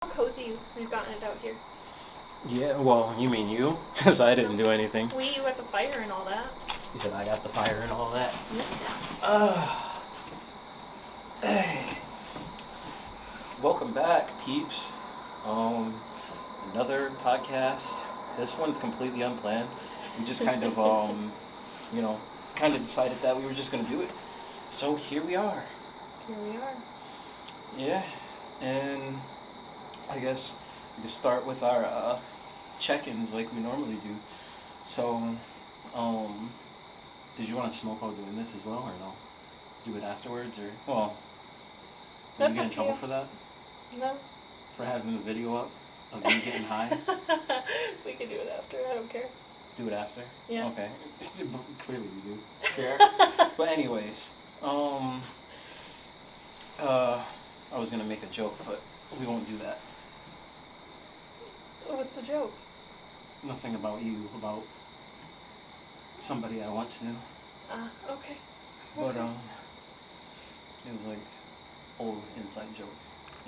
Cozy we've gotten it out here. Yeah, well, you mean you? Because I didn't do anything. You got the fire and all that. You said I got the fire and all that. Hey. Welcome back, peeps. Another podcast. This one's completely unplanned. We just kind of, kind of decided that we were just going to do it. So here we are. Here we are. Yeah, and I guess we can start with our check-ins like we normally do. So, did you want to smoke while doing this as well, or no? Do it afterwards, or well? Did you get in trouble for that? No. For having the video up of you getting high? We can do it after. I don't care. Do it after? Yeah. Okay. Clearly you do. Care. But anyways, I was gonna make a joke, but we won't do that. What's the joke? Nothing about you, about somebody I once knew. Okay. But it was like old inside joke.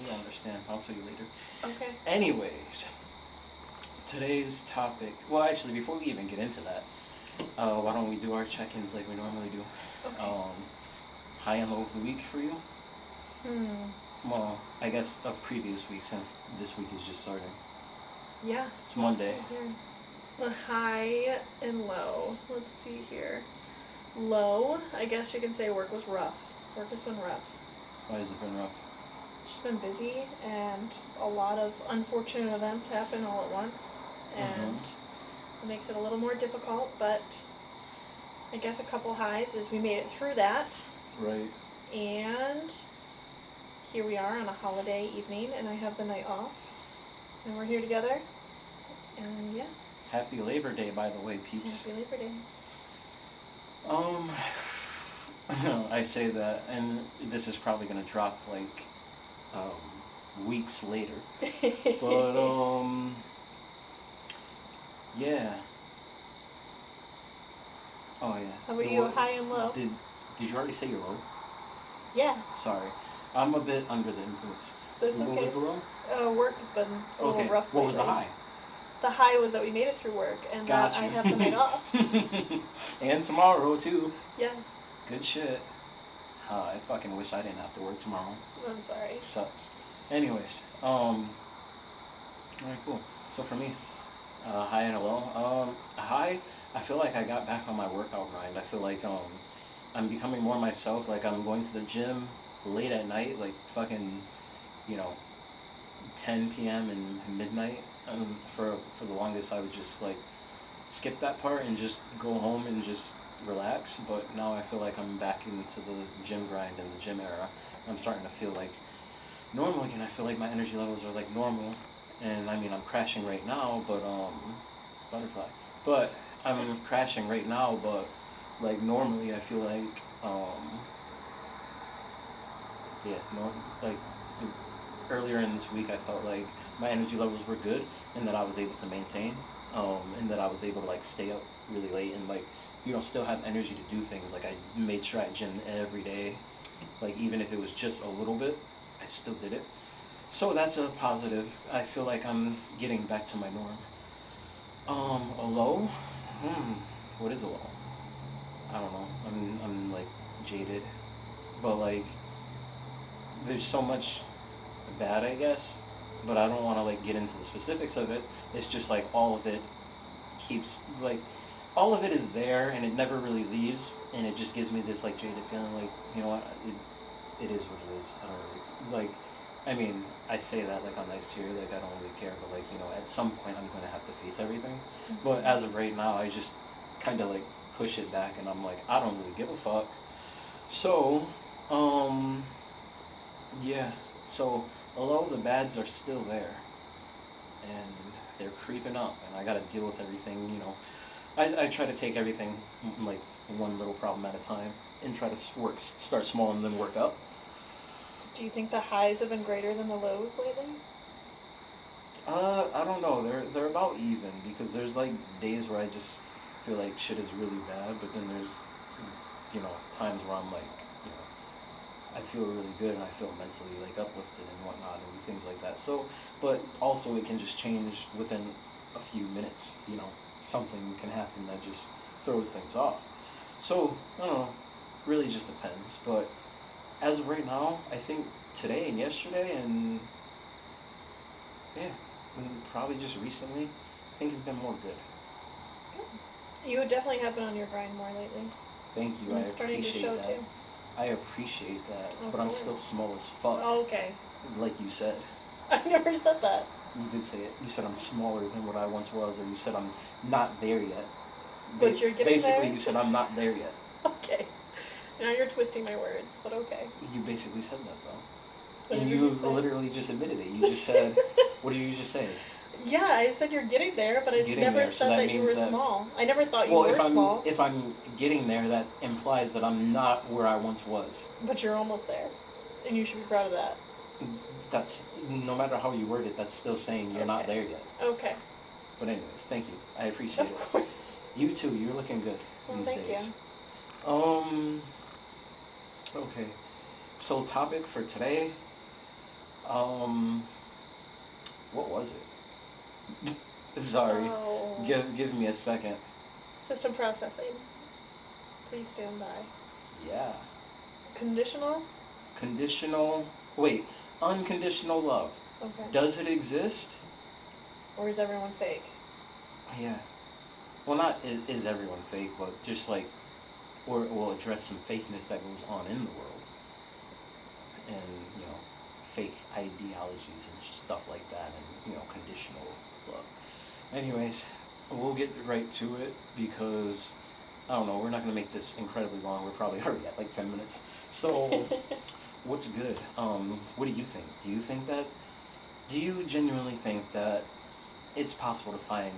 You'll understand. I'll tell you later. Okay. Anyways, today's topic. Well, actually, before we even get into that, why don't we do our check-ins like we normally do? Okay. High and low of the week for you. Well, I guess of previous week, since this week is just starting. Yeah. It's Monday. The high and low. Let's see here. Low, I guess you can say work was rough. Work has been rough. Why has it been rough? Just been busy, and a lot of unfortunate events happen all at once, and it makes it a little more difficult, but I guess a couple highs is we made it through that. Right. And here we are on a holiday evening, and I have the night off, and we're here together, and yeah. Happy Labor Day, by the way, peeps. Happy Labor Day. I say that, and this is probably gonna drop like weeks later. But yeah. Oh yeah. How about you, high and low? Did you already say your low? Yeah. Sorry, I'm a bit under the influence. That's what okay. was the low? Work has been a little rough. What was the high? The high was that we made it through work, and that I have the night off. And tomorrow too. Yes. Good shit. I fucking wish I didn't have to work tomorrow. I'm sorry. Sucks. Anyways, alright, cool. So for me, high and a low. High, I feel like I got back on my workout grind. I feel like I'm becoming more myself. Like I'm going to the gym late at night, like fucking, 10 p.m. and midnight. For the longest, I would just like skip that part and just go home and just relax. But now I feel like I'm back into the gym grind and the gym era. I'm starting to feel like normal again. I feel like my energy levels are like normal, and I mean I'm crashing right now, but butterfly. But I'm crashing right now, but like normally I feel like earlier in this week I felt like my energy levels were good and that I was able to maintain, and that I was able to like stay up really late and like still have energy to do things. Like I made sure I gym every day, like even if it was just a little bit, I still did it. So that's a positive. I feel like I'm getting back to my norm. A low? What is a low? I don't know. I'm like jaded, but like there's so much bad, I guess, but I don't want to like get into the specifics of it. It's just like all of it is there and it never really leaves, and it just gives me this like jaded feeling like, you know what, it is what it is. I don't really, like, I mean, I say that like on nice here, like I don't really care, but like, at some point I'm going to have to face everything. But as of right now, I just kind of like push it back and I'm like, I don't really give a fuck. So, yeah, so although the bads are still there and they're creeping up and I gotta deal with everything, I try to take everything like one little problem at a time and try to start small and then work up. Do you think the highs have been greater than the lows lately? I don't know, they're about even, because there's like days where I just feel like shit is really bad, but then there's times where I'm like, I feel really good and I feel mentally like uplifted and whatnot and things like that. So, but also it can just change within a few minutes. You know, something can happen that just throws things off. So I don't know. Really just depends. But as of right now, I think today and yesterday and yeah, and probably just recently, I think it's been more good. You definitely have been on your grind more lately. Thank you. And I it's starting to appreciate show that. too. I appreciate that. Of But I'm still course. small as fuck. Oh, okay. Like you said. I never said that. You did say it. You said I'm smaller than what I once was, or you said I'm not there yet. But you're getting Basically, there? you said I'm not there yet. Okay. Now you're twisting my words, but okay. You basically said that though. What And did you you say? literally just admitted it. You just said, what did you just say? Yeah, I said you're getting there, but I Getting never there, so said that that you means were that. small. I never thought you Well, were small. if I'm getting there, that implies that I'm not where I once was. But you're almost there. And you should be proud of that. That's no matter how you word it. That's still saying you're not Okay. there yet. Okay. But anyways, thank you. I appreciate Of it. course. You too. You're looking good Well, these thank days. you. Okay. So topic for today. Um. What was it? Sorry. Oh. Give me a second. System processing. Please stand by. Yeah. Conditional? Conditional. Wait. Unconditional love. Okay. Does it exist? Or is everyone fake? Yeah. Well, not is everyone fake, but just like, or we'll address some fakeness that goes on in the world, and fake ideologies and stuff like that, and conditional love. Anyways, we'll get right to it because I don't know. We're not gonna make this incredibly long. We're probably already at like 10 minutes. So, what's good? What do you think? Do you genuinely think that it's possible to find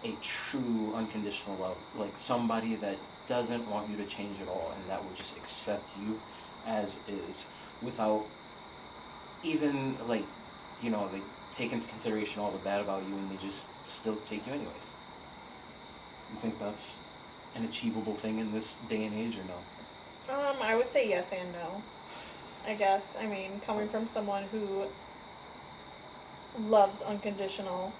a true unconditional love, like somebody that doesn't want you to change at all and that will just accept you as is without even they take into consideration all the bad about you and they just still take you anyways? You think that's an achievable thing in this day and age or no? I would say yes and no. I guess. I mean, coming from someone who loves unconditional,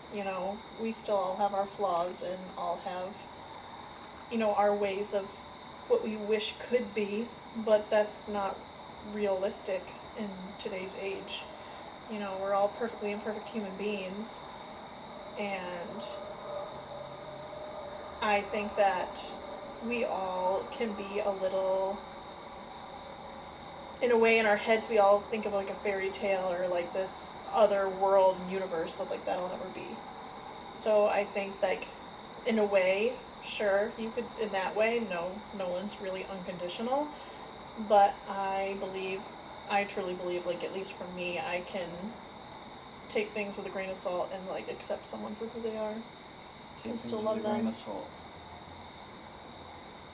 we still all have our flaws and all have, our ways of what we wish could be, but that's not realistic in today's age. We're all perfectly imperfect human beings, and I think that we all can be a little, in a way, in our heads, we all think of like a fairy tale or like this other world and universe, but like that'll never be. So I think like, in a way, sure, you could, in that way, no one's really unconditional, but I truly believe, like, at least for me, I can take things with a grain of salt and like accept someone for who they are and still love them. Take things with a grain of salt.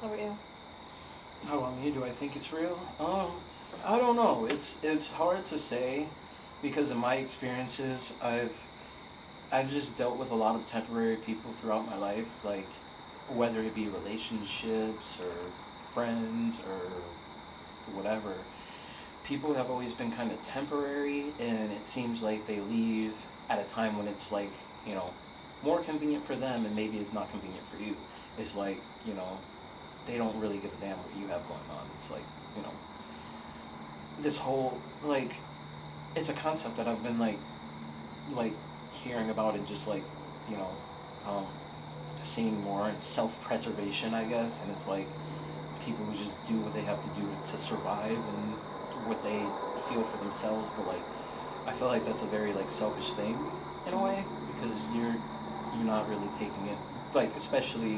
How about you? How about me? Do I think it's real? I don't know. It's hard to say because in my experiences, I've just dealt with a lot of temporary people throughout my life, like whether it be relationships or friends or whatever. People have always been kind of temporary, and it seems like they leave at a time when it's like, more convenient for them, and maybe it's not convenient for you. It's like, they don't really give a damn what you have going on. It's like, this whole, like, it's a concept that I've been like hearing about and just like, you know, um, seeing more in self-preservation, I guess, and it's like people who just do what they have to do to survive and what they feel for themselves, but like I feel like that's a very like selfish thing in a way because you're not really taking it like, especially,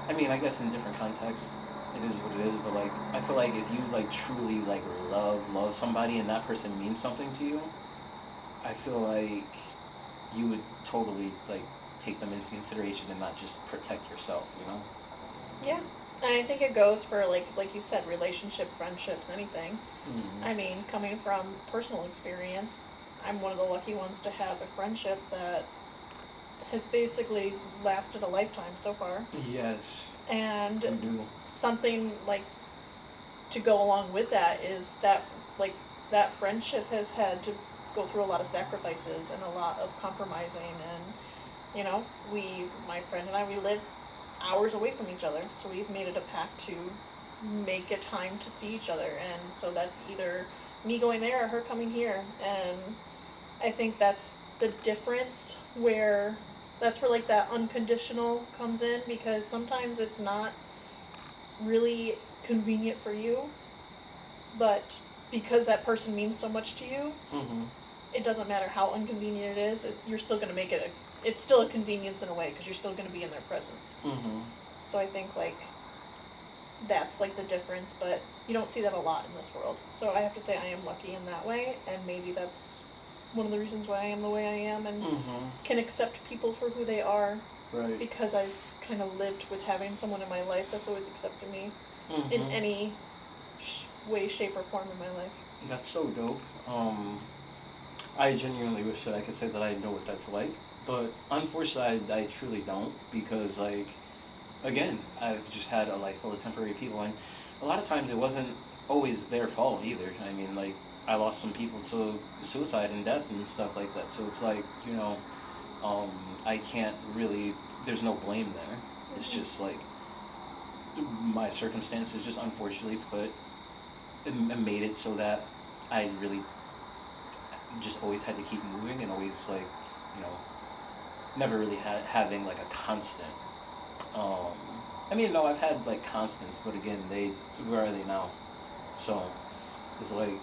I mean, I guess in different contexts it is what it is, but like I feel like if you like truly like love somebody and that person means something to you, I feel like you would totally like take them into consideration and not just protect yourself, you know? Yeah. And I think it goes for, like you said, relationship, friendships, anything. Mm-hmm. I mean, coming from personal experience, I'm one of the lucky ones to have a friendship that has basically lasted a lifetime so far. Yes. And You do. something like to go along with that is that, like, that friendship has had to go through a lot of sacrifices and a lot of compromising, and my friend and I, we live hours away from each other, so we've made it a pact to make a time to see each other, and so that's either me going there or her coming here, and I think that's the difference, where that's where like that unconditional comes in, because sometimes it's not really convenient for you, but because that person means so much to you, it doesn't matter how inconvenient it is, you're still going to make it it's still a convenience in a way, because you're still going to be in their presence. So I think, like, that's like the difference, but you don't see that a lot in this world. So I have to say I am lucky in that way, and maybe that's one of the reasons why I am the way I am, and can accept people for who they are, right, because I've kind of lived with having someone in my life that's always accepted me in any way, shape, or form in my life. That's so dope. I genuinely wish that I could say that I know what that's like, but unfortunately I truly don't, because, like, again, I've just had a life full of temporary people, and a lot of times it wasn't always their fault either. I mean, like, I lost some people to suicide and death and stuff like that, so it's like, I can't really, there's no blame there. It's just like, my circumstances just unfortunately made it so that I really just always had to keep moving, and always, like, never really having like a constant. I mean, no, I've had like constants, but again, where are they now? So it's like,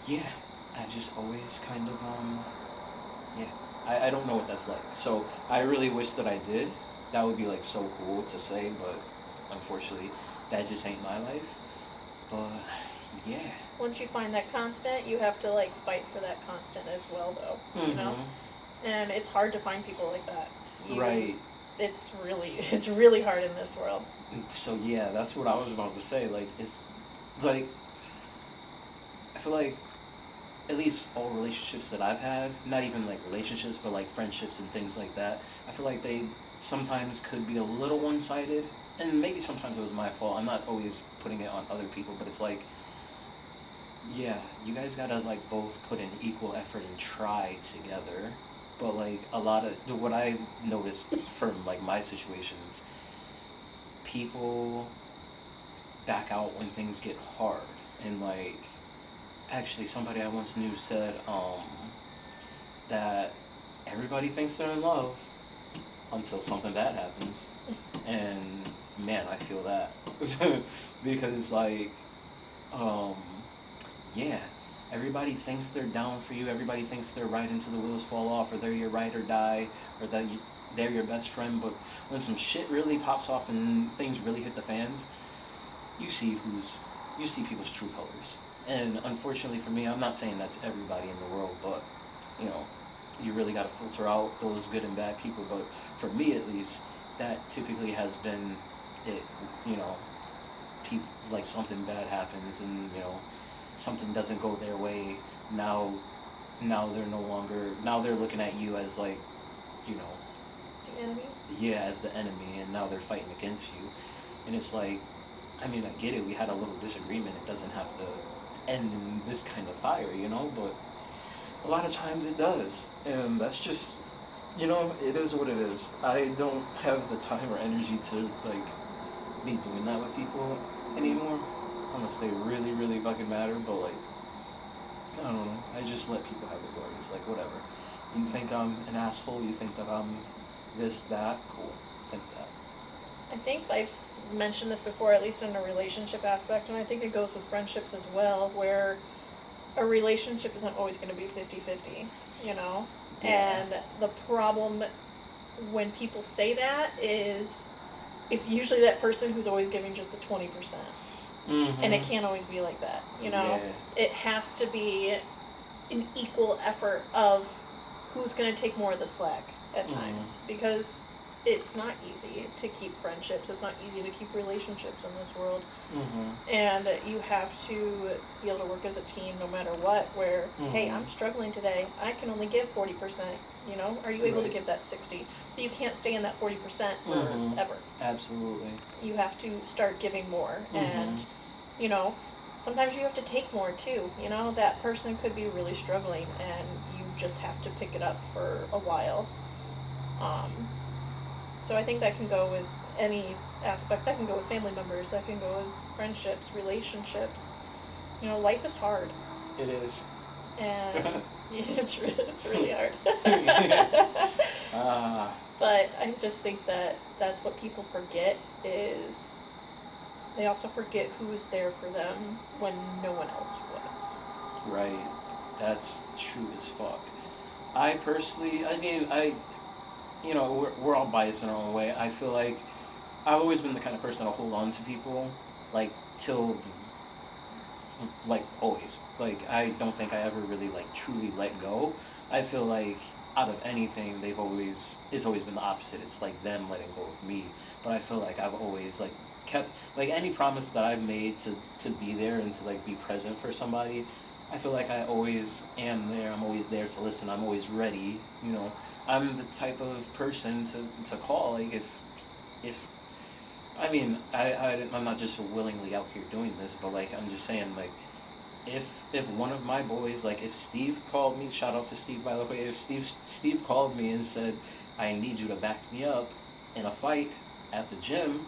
yeah, I've just always kind of yeah, I don't know what that's like. So I really wish that I did. That would be like so cool to say, but unfortunately, that just ain't my life. But yeah. Once you find that constant, you have to like fight for that constant as well, though. And it's hard to find people like that. Right. It's really hard in this world. So yeah, that's what I was about to say. Like, it's like, I feel like at least all relationships that I've had, not even like relationships, but like friendships and things like that, I feel like they sometimes could be a little one-sided, and maybe sometimes it was my fault. I'm not always putting it on other people, but it's like, yeah, you guys gotta like both put in equal effort and try together. But like a lot of what I noticed from like my situations, people back out when things get hard, and like, actually somebody I once knew said that everybody thinks they're in love until something bad happens, and man, I feel that because like, yeah, everybody thinks they're down for you. Everybody thinks they're right until the wheels fall off, or they're your ride or die, or that they're your best friend. But when some shit really pops off and things really hit the fans, you see people's true colors. And unfortunately for me, I'm not saying that's everybody in the world, but you really got to filter out those good and bad people. But for me, at least, that typically has been it. Like something bad happens, and something doesn't go their way. Now they're no longer. Now they're looking at you as like, the enemy. Yeah, as the enemy, and now they're fighting against you. And it's like, I mean, I get it. We had a little disagreement. It doesn't have to end in this kind of fire, but a lot of times it does, and that's just, it is what it is. I don't have the time or energy to like be doing that with people anymore, unless they really, really fucking matter. But like, I don't know. I just let people have their way. It's like, whatever. You think I'm an asshole? You think that I'm this, that? Cool. Think that. I think I've mentioned this before, at least in a relationship aspect, and I think it goes with friendships as well, where a relationship isn't always going to be 50-50, Yeah. And the problem when people say that is it's usually that person who's always giving just the 20%. And it can't always be like that, Yeah. It has to be an equal effort of who's going to take more of the slack at times, because it's not easy to keep friendships. It's not easy to keep relationships in this world. And you have to be able to work as a team no matter what, where, hey, I'm struggling today. I can only give 40%, Are you able to give that 60%? But you can't stay in that 40% forever. Absolutely. You have to start giving more. And, you know, sometimes you have to take more too. You know, that person could be really struggling and you just have to pick it up for a while. Um, so I think that can go with any aspect. That can go with family members. That can go with friendships, relationships. You know, life is hard. It is. And it's really hard. Ah. But I just think that that's what people forget is they also forget who was there for them when no one else was. Right. That's true as fuck. I personally, I mean, we're all biased in our own way. I feel like I've always been the kind of person to hold on to people, like, till, like, always. Like, I don't think I ever really, like, truly let go. I feel like out of anything, it's always been the opposite. It's like them letting go of me. But I feel like I've always, like, kept, like, any promise that I've made to be there and to, like, be present for somebody, I feel like I always am there. I'm always there to listen. I'm always ready, you know. I'm the type of person to call, like, if I mean, I'm not just willingly out here doing this, but, like, I'm just saying, like, if one of my boys, like, if Steve called me, shout out to Steve, by the way, if Steve called me and said, I need you to back me up in a fight at the gym,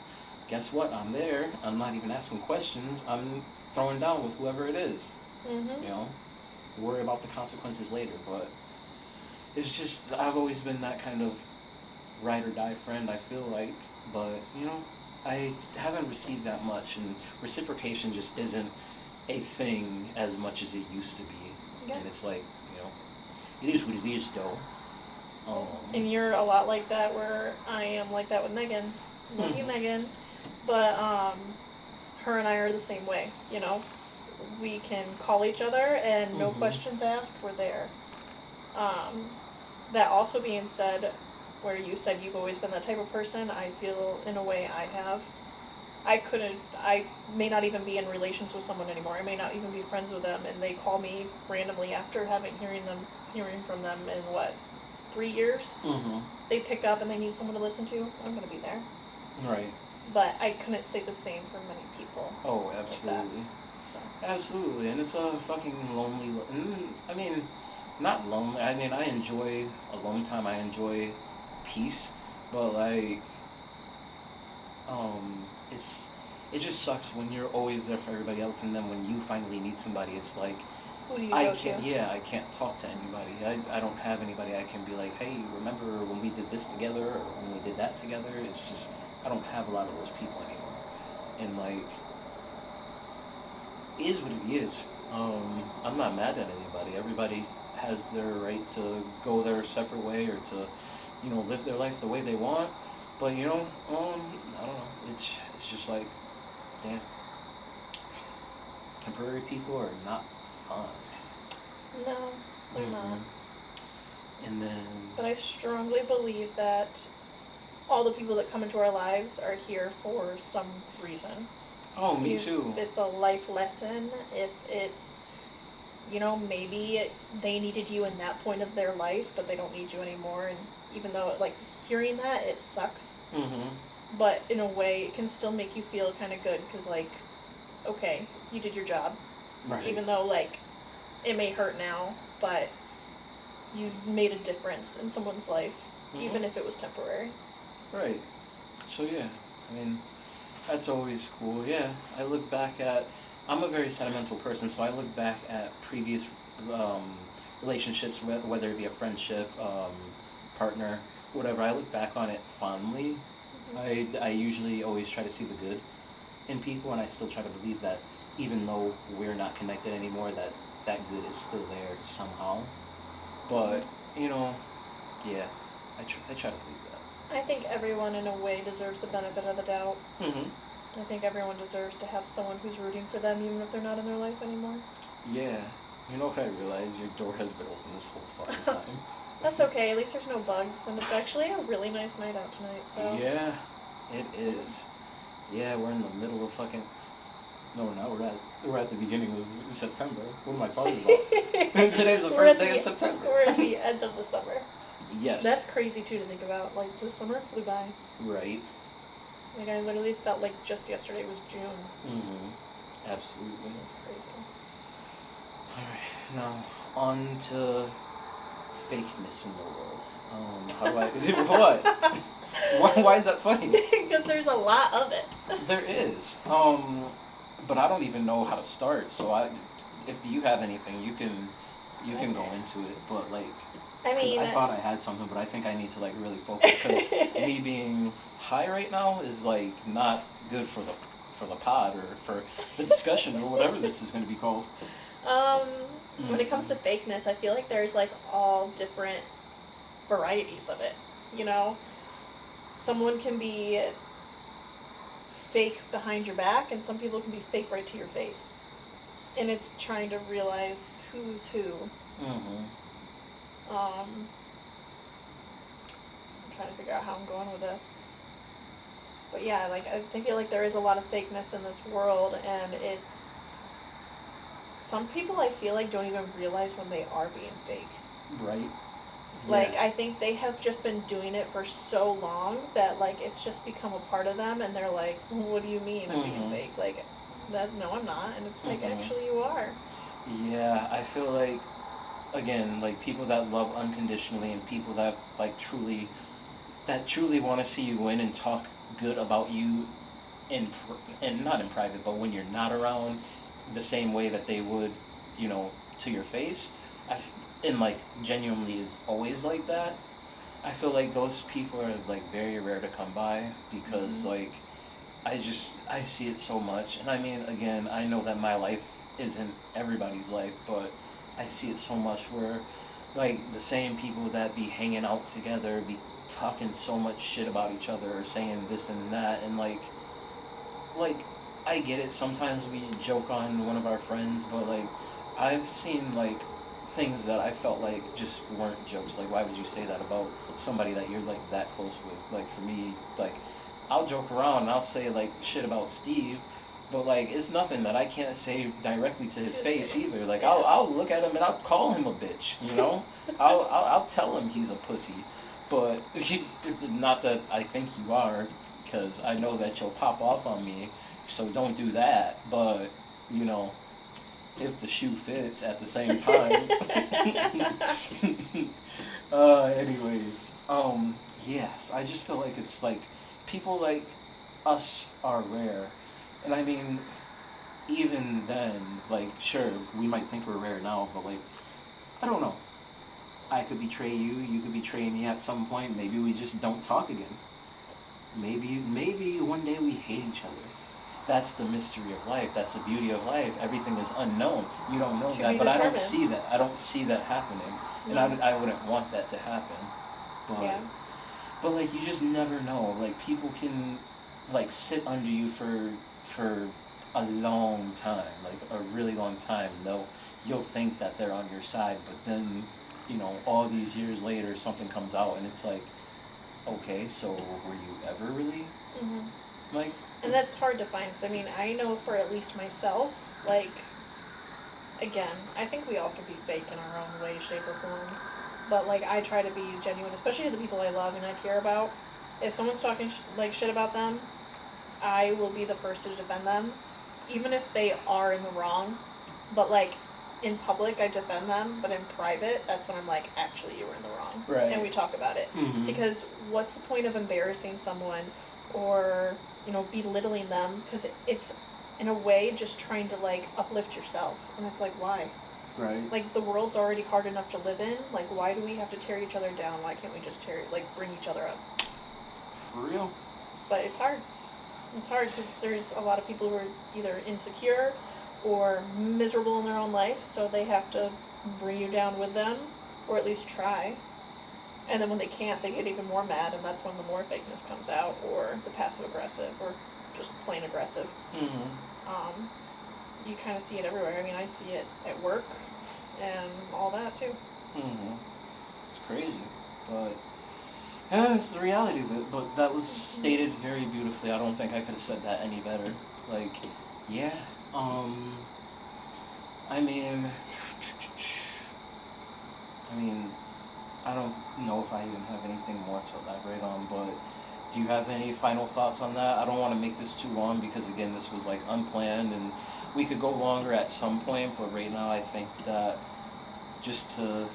guess what? I'm there. I'm not even asking questions. I'm throwing down with whoever it is. Mm-hmm. You know, worry about the consequences later. But it's just I've always been that kind of ride or die friend. I feel like, but you know, I haven't received that much, and reciprocation just isn't a thing as much as it used to be. Yeah. And it's like, you know, it is what it is, though. And you're a lot like that where I am like that with Megan. Love you, Megan. But her and I are the same way, you know. We can call each other and no questions asked, we're there. That also being said, where you said you've always been that type of person, I feel in a way I have. I may not even be in relations with someone anymore. I may not even be friends with them, and they call me randomly after hearing from them in what, 3 years? Mm-hmm. They pick up and they need someone to listen to. I'm gonna be there. Right. But I couldn't say the same for many people. Oh, absolutely. Like that, Absolutely, and it's a fucking lonely. I mean, not lonely. I mean, I enjoy alone time. I enjoy peace, but like, it's it just sucks when you're always there for everybody else, and then when you finally need somebody, it's like Who do you I go can't. to? Yeah, I can't talk to anybody. I don't have anybody I can be like, hey, remember when we did this together, or when we did that together? It's just I don't have a lot of those people anymore, and like. It is what it is. I'm not mad at anybody. Everybody has their right to go their separate way or to, you know, live their life the way they want. But you know, I don't know. It's just like, damn, temporary people are not fun. No, they're not. And then. But I strongly believe that all the people that come into our lives are here for some reason. Oh, me If too. it's a life lesson, if it's, you know, maybe they needed you in that point of their life, but they don't need you anymore. And even though, like, hearing that, it sucks. But in a way, it can still make you feel kind of good because, like, okay, you did your job. Right. Even though, like, it may hurt now, but you made a difference in someone's life, even if it was temporary. Right. So yeah, I mean, that's always cool. Yeah, I look back at. I'm a very sentimental person, so I look back at previous relationships, whether it be a friendship, partner, whatever. I look back on it fondly. I usually always try to see the good in people, and I still try to believe that even though we're not connected anymore, that good is still there somehow. But you know, yeah, I try to believe that. I think everyone, in a way, deserves the benefit of the doubt. I think everyone deserves to have someone who's rooting for them, even if they're not in their life anymore. Yeah. You know what I realized? Your door has been open this whole fucking time. That's okay. At least there's no bugs, and it's actually a really nice night out tonight. So. Yeah, it is. Yeah, we're in the middle of fucking. No, we're not. We're at the beginning of September. What am I talking about? Today's the first day of September. We're at the end of the summer. Yes. That's crazy too to think about. Like the summer flew by. Right. Like I literally felt like just yesterday was June. Absolutely. It's crazy. All right, now on to fakeness in the world. How do I? Is it what? Why is that funny? Because there's a lot of it. There is. But I don't even know how to start. So if you have anything, you can go into it. But like, I because mean, I thought I had something, but I think I need to like really focus because me being high right now is like not good for the pod or for the discussion or whatever this is going to be called. um, when it comes to Mm-hmm. fakeness, I feel like there's like all different varieties of it. You know, someone can be fake behind your back, and some people can be fake right to your face. And it's trying to realize who's who. Mm-hmm. Um, I'm trying to figure out how I'm going with this. But yeah, like I feel like there is a lot of fakeness in this world, and it's some people I feel like don't even realize when they are being fake. Right. Like Yeah. I think they have just been doing it for so long that like it's just become a part of them, and they're like, "What do you mean I'm being Mm-hmm. fake?" Like, that no, I'm not, and it's like Mm-hmm. actually you are. Yeah, I feel like again, like people that love unconditionally and people that like truly want to see you win and talk good about you and not in private, but when you're not around, the same way that they would, you know, to your face. And like genuinely is always like that. I feel like those people are like very rare to come by because Mhm. like I see it so much, and I mean again I know that my life isn't everybody's life, but I see it so much where like the same people that be hanging out together be talking so much shit about each other or saying this and that and like I get it. Sometimes we joke on one of our friends, but like I've seen like things that I felt like just weren't jokes. Like why would you say that about somebody that you're like that close with? Like for me, like I'll joke around and I'll say like shit about Steve, but like it's nothing that I can't say directly to To his his face face. either. Like Yeah. I'll look at him and I'll call him a bitch. You know, I'll tell him he's a pussy, but not that I think you are, because I know that you'll pop off on me. So don't do that. But you know, if the shoe fits at the same time. Anyways, yes, I just feel like it's like people like us are rare, and I mean, even then, like, sure, we might think we're rare now, but like, I don't know. I could betray you, you could betray me at some point. Maybe we just don't talk again. Maybe one day we hate each other. That's the mystery of life. That's the beauty of life. Everything is unknown. You don't know To that, be but I don't determined. see that. I don't see that happening, and No. I wouldn't want that to happen. But Yeah. but like you just never know. Like people can like sit under you for a long time, like a really long time. You'll think that they're on your side, but then all these years later something comes out and it's like, okay, so were you ever really Mhm. like? And that's hard to find. 'Cause I mean, I know for at least myself, like, again, I think we all can be fake in our own way, shape, or form. But like, I try to be genuine, especially to the people I love and I care about. If someone's talking like shit about them, I will be the first to defend them, even if they are in the wrong. But like, in public, I defend them, but in private, that's when I'm like, actually, you were in the wrong, and Right. we talk about it. Mm-hmm. Because what's the point of embarrassing someone, or belittling them? Because it's in a way just trying to like uplift yourself, and it's like, why? Right. Like, the world's already hard enough to live in. Like, why do we have to tear each other down? Why can't we just bring each other up? For real. But it's hard. It's hard because there's a lot of people who are either insecure or miserable in their own life, so they have to bring you down with them, or at least try. And then when they can't, they get even more mad, and that's when the more fakeness comes out, or the passive aggressive, or just plain aggressive. Mm-hmm. Um, you kind of see it everywhere. I mean, I see it at work and all that too. Mm-hmm. It's crazy, but yeah, it's the reality of it. But that was Mhm. stated very beautifully. I don't think I could have said that any better. Like, yeah. Um. I mean, I mean, I don't know if I even have anything more to elaborate on, but do you have any final thoughts on that? I don't want to make this too long because again, this was like unplanned and we could go longer at some point, but right now I think that just to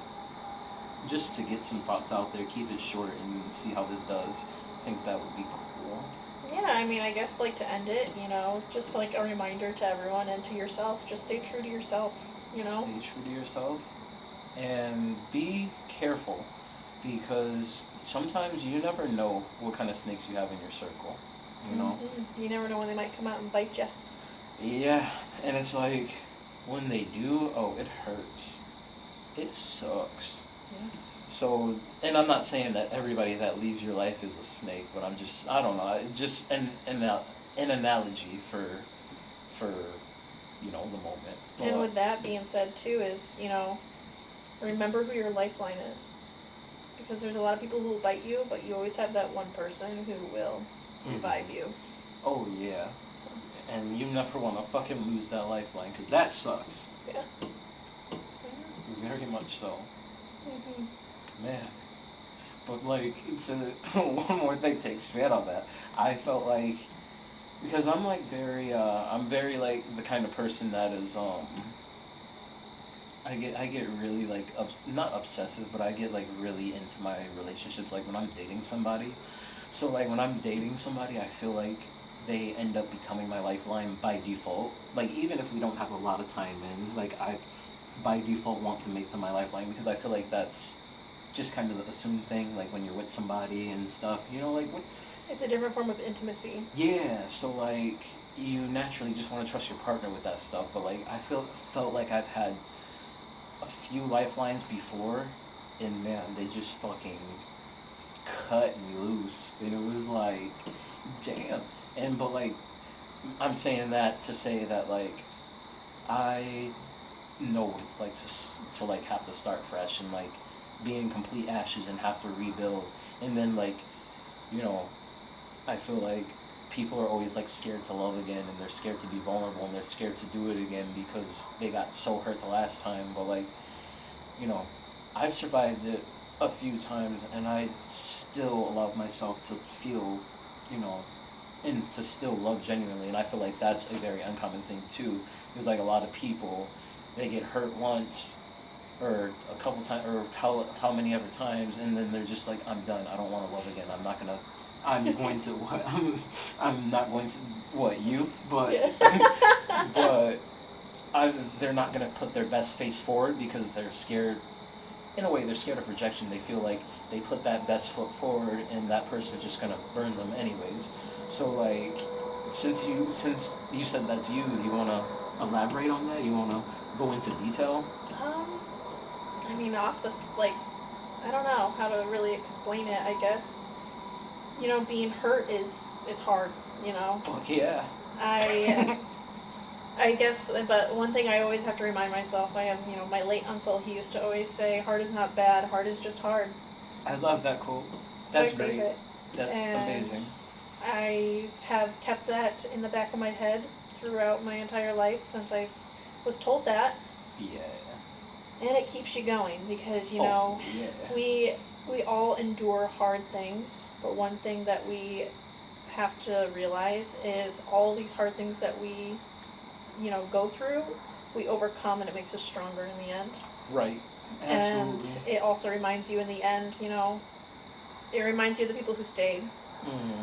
just to get some thoughts out there, keep it short, and see how this does. I think that would be cool. Yeah, I mean, I guess like to end it, just like a reminder to everyone and to yourself, just stay true to yourself, you know? Stay true to yourself and be careful because sometimes you never know what kind of snakes you have in your circle. You know? You never know when they might come out and bite you. Yeah, and it's like when they do, oh, it hurts. It sucks. Yeah. So, and I'm not saying that everybody that leaves your life is a snake, but I don't know, just an analogy for the moment. And with that being said, too, is, remember who your lifeline is. Because there's a lot of people who will bite you, but you always have that one person who will revive you. Oh, yeah. And you never want to fucking lose that lifeline, because that sucks. Yeah. Very much so. Mm-hmm. Man. But, like, one more thing to expand on that. I felt like, because I'm, like, I'm very, like, the kind of person that is, I get really, like, not obsessive, but I get, like, really into my relationships, like, when I'm dating somebody. So, like, when I'm dating somebody, I feel like they end up becoming my lifeline by default. Like, even if we don't have a lot of time in, like, I, by default, want to make them my lifeline, because I feel like that's just kind of the assumed thing, like, when you're with somebody and stuff, like, what? It's a different form of intimacy. Yeah, so, like, you naturally just want to trust your partner with that stuff, but, like, felt like I've had a few lifelines before, and man, they just fucking cut me loose, and it was like, damn. But like, I'm saying that to say that, like, I know what it's like to like have to start fresh and like be in complete ashes and have to rebuild, and then like, you know, I feel like people are always like scared to love again, and they're scared to be vulnerable, and they're scared to do it again because they got so hurt the last time. But like, I've survived it a few times, and I still allow myself to feel, you know, and to still love genuinely. And I feel like that's a very uncommon thing too, because like a lot of people, they get hurt once or a couple times or how many other times, and then they're just like, I'm done. I don't want to love again. I'm not gonna. I'm going to what? I'm not going to what you, but Yeah. but they're not gonna put their best face forward because they're scared. In a way, they're scared of rejection. They feel like they put that best foot forward, and that person is just gonna burn them anyways. So like, since you said that's you, do you wanna elaborate on that? You wanna go into detail? I mean, like, I don't know how to really explain it. I guess, being hurt it's hard. Fuck yeah. I guess, but one thing I always have to remind myself, I have, my late uncle, he used to always say, hard is not bad, hard is just hard. I love that quote. It's That's my great. favorite. That's And amazing. I have kept that in the back of my head throughout my entire life since I was told that. Yeah. And it keeps you going because, Yeah. we all endure hard things, but one thing that we have to realize is all these hard things that we go through, we overcome, and it makes us stronger in the end. Right. Absolutely. And it also reminds you in the end, it reminds you of the people who stayed.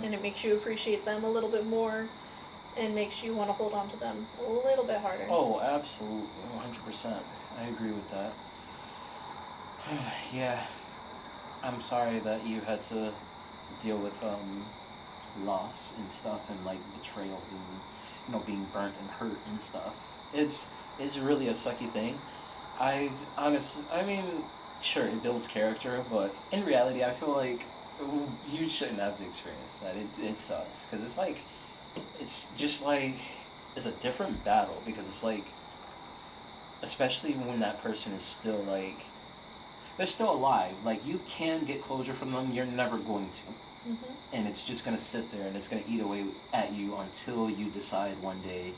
And it makes you appreciate them a little bit more, and makes you want to hold on to them a little bit harder. Oh, absolutely. 100%. I agree with that. Yeah. I'm sorry that you had to deal with loss and stuff, and like betrayal and being burnt and hurt and stuff. It's really a sucky thing. I mean, sure, it builds character, but in reality, I feel like you shouldn't have to experience that. It sucks because it's just like it's a different battle, because it's like, especially when that person is still like, they're still alive. Like, you can get closure from them. You're never going to. And it's just going to sit there, and it's going to eat away at you until you decide one day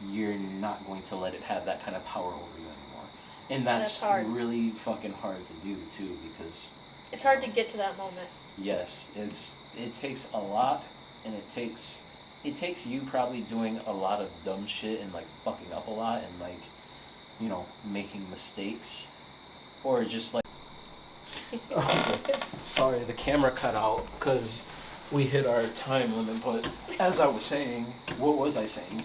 you're not going to let it have that kind of power over you anymore. And that's hard. Really fucking hard to do too, because it's hard to get to that moment. Yes, it takes a lot, and it takes it takes you probably doing a lot of dumb shit and like fucking up a lot and like, you know, making mistakes, or just like. Sorry, the camera cut out because we hit our time limit. But as I was saying, what was I saying?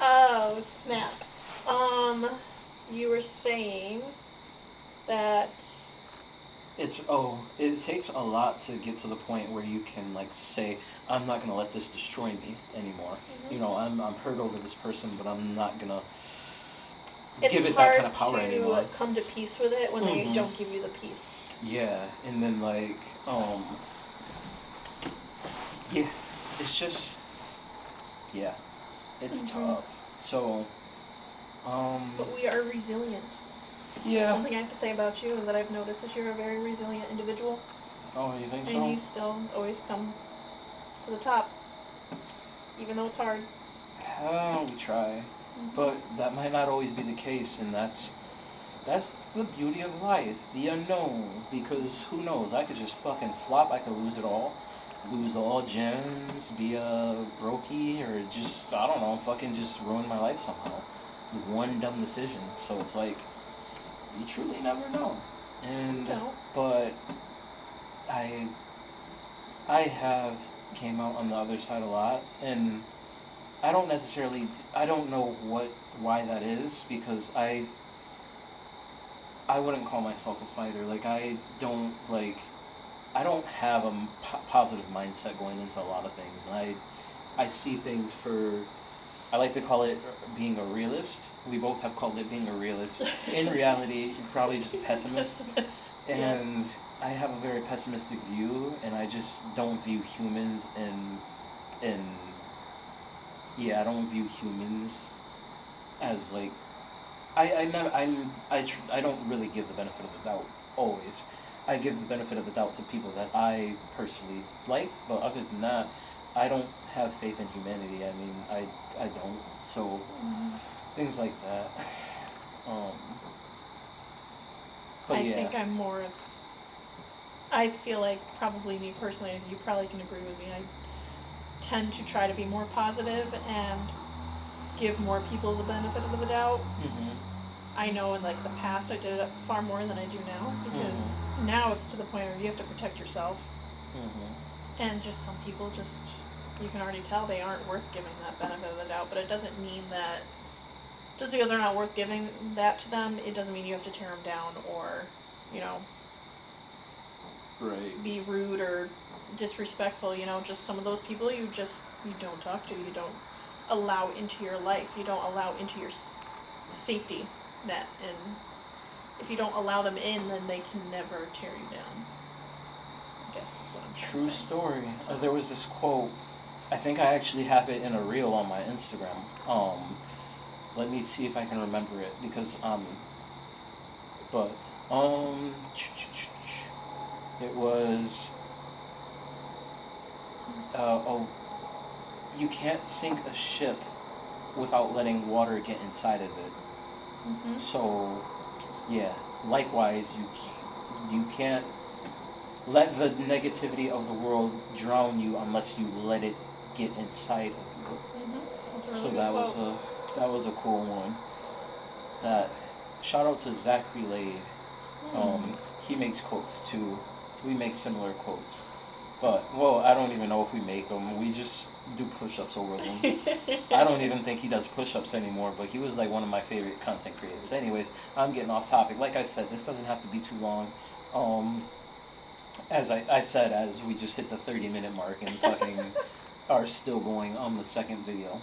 Oh, snap. You were saying that it takes a lot to get to the point where you can like say, I'm not gonna let this destroy me anymore. mm-hmm. You know, I'm hurt over this person, but I'm not gonna it's give it hard that kind of power to anymore. come to peace with it when Mm-hmm. they don't give you the peace. Yeah, and then like, yeah, it's just, yeah, it's mm-hmm. tough. So, But we are resilient. yeah. That's one thing I have to say about you, and that I've noticed is you're a very resilient individual. Oh, you think and so? And you still always come to the top, even though it's hard. We try, but that might not always be the case, and that's the beauty of life, the unknown. Because who knows? I could just fucking flop. I could lose all gems, be a brokey, or just I don't know, fucking just ruin my life somehow with one dumb decision. So it's like you truly never know. And no. But I have came out on the other side a lot, and I don't know why that is, because I wouldn't call myself a fighter. Like I don't have a positive mindset going into a lot of things, and I see things for. I like to call it being a realist. We both have called it being a realist. In reality, you're probably just a pessimist. And I have a very pessimistic view, and I just don't view humans in I don't view humans as like I don't really give the benefit of the doubt always. I give the benefit of the doubt to people that I personally like, but other than that, I don't have faith in humanity. I mean, I don't. So things like that. But I yeah. think I'm more of. I feel like probably me personally, and you probably can agree with me. I tend to try to be more positive and give more people the benefit of the doubt. I know in like the past I did it far more than I do now, because now it's to the point where you have to protect yourself. And just some people just, you can already tell they aren't worth giving that benefit of the doubt, but it doesn't mean that just because they're not worth giving that to them, it doesn't mean you have to tear them down or, you know, right. be rude or disrespectful. You know, just some of those people you don't talk to, you don't allow into your life, you don't allow into your safety net, and if you don't allow them in, then they can never tear you down, I guess is what I'm trying True to say. story. There was this quote, I think I actually have it in a reel on my Instagram. Let me see if I can remember it, because but it was you can't sink a ship without letting water get inside of it. So yeah, likewise, you can't let the negativity of the world drown you unless you let it get inside of you. That's a really So good quote. that was a cool one. That shout out to Zachary Lade. He makes quotes too. We make similar quotes, but I don't even know if we make them. We just do push-ups over them. I don't even think he does push-ups anymore, but he was like one of my favorite content creators. Anyways, I'm getting off topic. Like I said, this doesn't have to be too long. As I said, as we just hit the 30-minute mark and fucking are still going on the second video.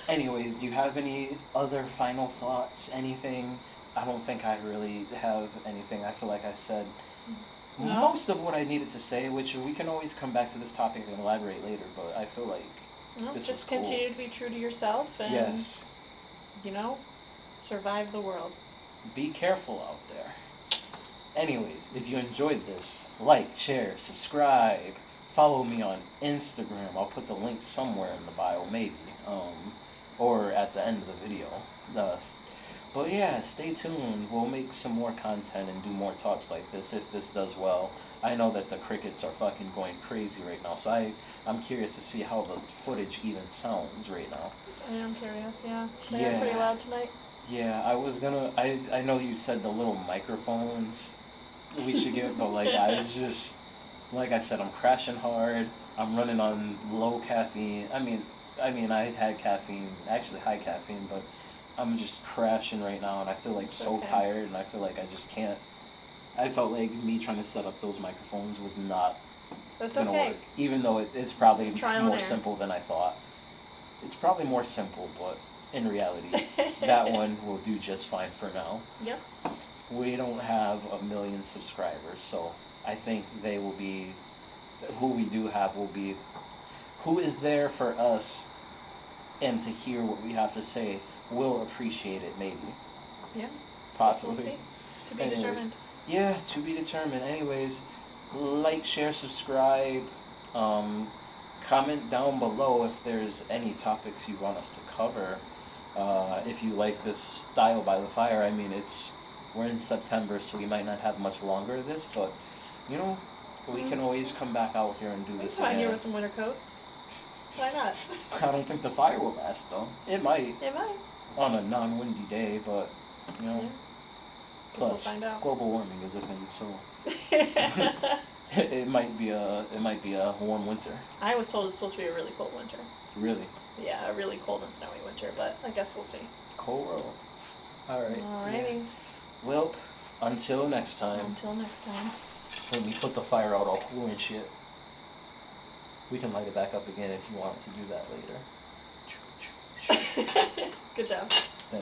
Anyways, do you have any other final thoughts? Anything? I don't think I really have anything. I feel like I said most of what I needed to say, which we can always come back to this topic and elaborate later, but I feel like this just was cool. continue to be true to yourself and, yes, you know, survive the world. Be careful out there. Anyways, if you enjoyed this, like, share, subscribe, follow me on Instagram. I'll put the link somewhere in the bio, maybe, or at the end of the video. But yeah, stay tuned. We'll make some more content and do more talks like this if this does well. I know that the crickets are fucking going crazy right now, so I'm curious to see how the footage even sounds right now. I am curious, yeah. They are Yeah. pretty loud tonight. Yeah, I know you said the little microphones we should get, but like I was just, like I said, I'm crashing hard. I'm running on low caffeine. I had caffeine, actually high caffeine, but I'm just crashing right now, and I feel like so Okay. tired, and I feel like I just can't. I felt like me trying to set up those microphones was not That's gonna okay. work, even though it's probably This is trial and more error. simple than I thought. It's probably more simple, but in reality, that one will do just fine for now. Yep. We don't have 1 million subscribers, so I think they will be, who we do have will be, who is there for us and to hear what we have to say will appreciate it, maybe. Yeah. Possibly. We'll see. To be Anyways, determined. Yeah, to be determined. Anyways, like, share, subscribe, comment down below if there's any topics you want us to cover. If you like this style by the fire, I mean, we're in September, so we might not have much longer of this, but, you know, we can always come back out here and do We this can come out again. here with some winter coats. Why not? I don't think the fire will last, though. It might, It might. on a non-windy day, but, you know. Yeah. Guess Plus, we'll find out. global warming is a thing, so it might be a warm winter. I was told it's supposed to be a really cold winter. Really. Yeah, a really cold and snowy winter, but I guess we'll see. Cold world. All right. Alrighty. Yeah. Well, until next time. Until next time. When we put the fire out all cool and shit. We can light it back up again if you want to do that later. Good job.